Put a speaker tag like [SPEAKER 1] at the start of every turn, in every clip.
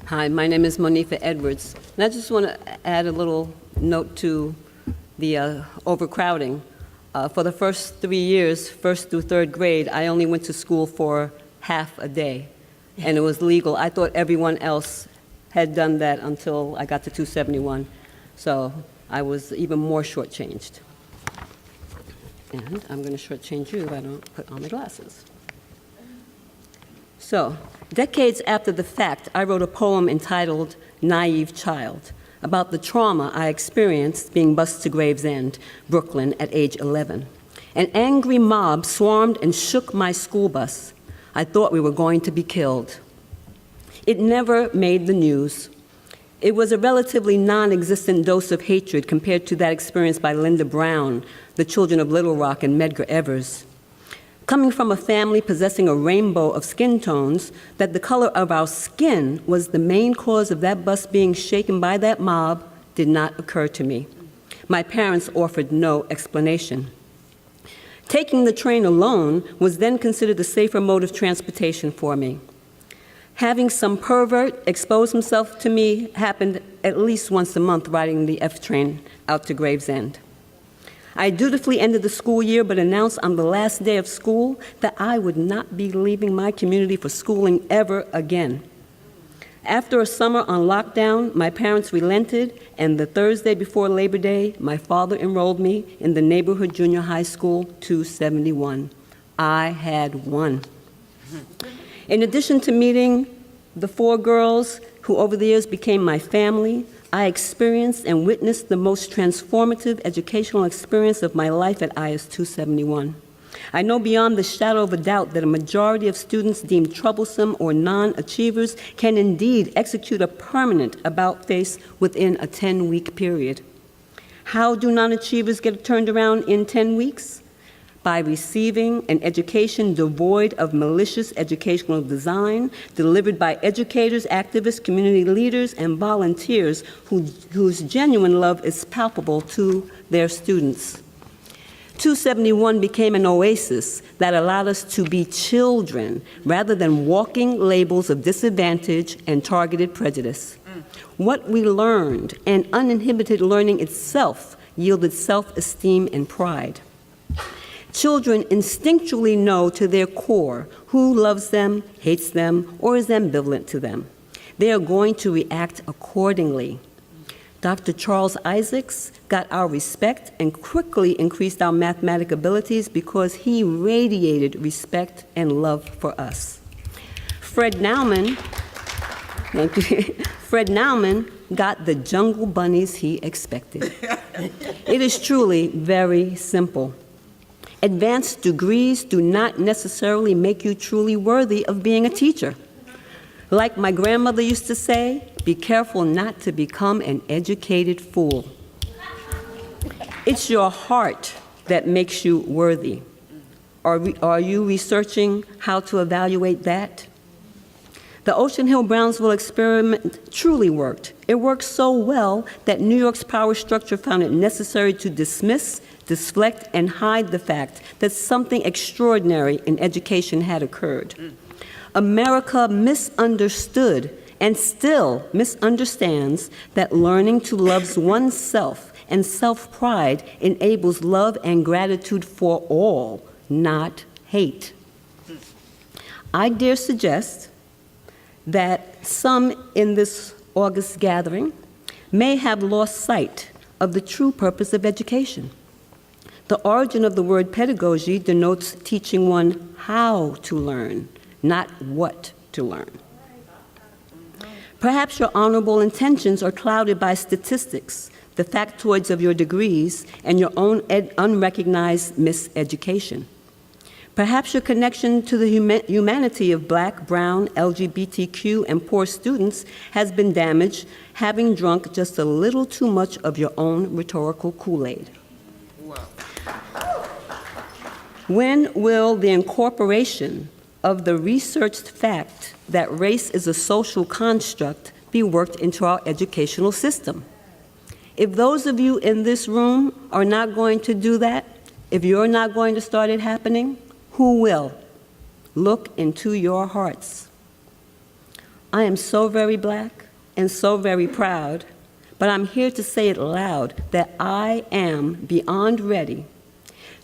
[SPEAKER 1] Hi, my name is Monifa Edwards, and I just want to add a little note to the overcrowding. For the first 3 years, first through third grade, I only went to school for half a day, and it was legal. I thought everyone else had done that until I got to 271, so I was even more shortchanged. And I'm going to shortchange you if I don't put on my glasses. So, decades after the fact, I wrote a poem entitled Naive Child about the trauma I experienced being bused to Gravesend, Brooklyn, at age 11. An angry mob swarmed and shook my school bus. I thought we were going to be killed. It never made the news. It was a relatively non-existent dose of hatred compared to that experienced by Linda Brown, the children of Little Rock, and Medgar Evers. Coming from a family possessing a rainbow of skin tones, that the color of our skin was the main cause of that bus being shaken by that mob did not occur to me. My parents offered no explanation. Taking the train alone was then considered a safer mode of transportation for me. Having some pervert expose himself to me happened at least once a month riding the F train out to Gravesend. I dutifully ended the school year, but announced on the last day of school that I would not be leaving my community for schooling ever again. After a summer on lockdown, my parents relented, and the Thursday before Labor Day, my father enrolled me in the neighborhood junior high school 271. I had won. In addition to meeting the 4 girls who over the years became my family, I experienced and witnessed the most transformative educational experience of my life at IS 271. I know beyond the shadow of a doubt that a majority of students deemed troublesome or non-achievers can indeed execute a permanent about-face within a 10-week period. How do non-achievers get turned around in 10 weeks? By receiving an education devoid of malicious educational design, delivered by educators, activists, community leaders, and volunteers whose genuine love is palpable to their students. 271 became an oasis that allowed us to be children rather than walking labels of disadvantage and targeted prejudice. What we learned, and uninhibited learning itself, yielded self-esteem and pride. Children instinctually know to their core who loves them, hates them, or is ambivalent to them. They are going to react accordingly. Dr. Charles Isaacs got our respect and quickly increased our mathematic abilities because he radiated respect and love for us. Fred Nauman, thank you. Fred Nauman got the jungle bunnies he expected. It is truly very simple. Advanced degrees do not necessarily make you truly worthy of being a teacher. Like my grandmother used to say, be careful not to become an educated fool. It's your heart that makes you worthy. Are you researching how to evaluate that? The Ocean Hill-Brownsville experiment truly worked. It worked so well that New York's power structure found it necessary to dismiss, deflect, and hide the fact that something extraordinary in education had occurred. America misunderstood and still misunderstands that learning to love oneself and self-pride enables love and gratitude for all, not hate. I dare suggest that some in this August gathering may have lost sight of the true purpose of education. The origin of the word pedagogy denotes teaching one how to learn, not what to learn. Perhaps your honorable intentions are clouded by statistics, the factoids of your degrees, and your own unrecognized miseducation. Perhaps your connection to the humanity of Black, brown, LGBTQ, and poor students has been damaged, having drunk just a little too much of your own rhetorical Kool-Aid. Wow. When will the incorporation of the researched fact that race is a social construct be worked into our educational system? If those of you in this room are not going to do that, if you're not going to start it happening, who will? Look into your hearts. I am so very black and so very proud, but I'm here to say it loud that I am beyond ready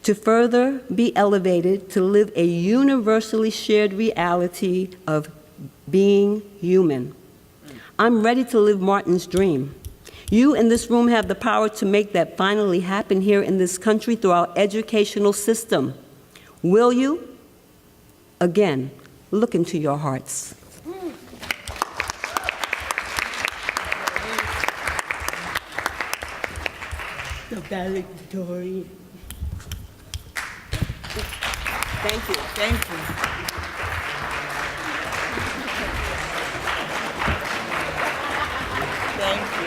[SPEAKER 1] to further be elevated to live a universally shared reality of being human. I'm ready to live Martin's dream. You in this room have the power to make that finally happen here in this country through our educational system. Will you? Again, look into your hearts.
[SPEAKER 2] The valedictorian.
[SPEAKER 1] Thank you.
[SPEAKER 2] Thank you. Thank you.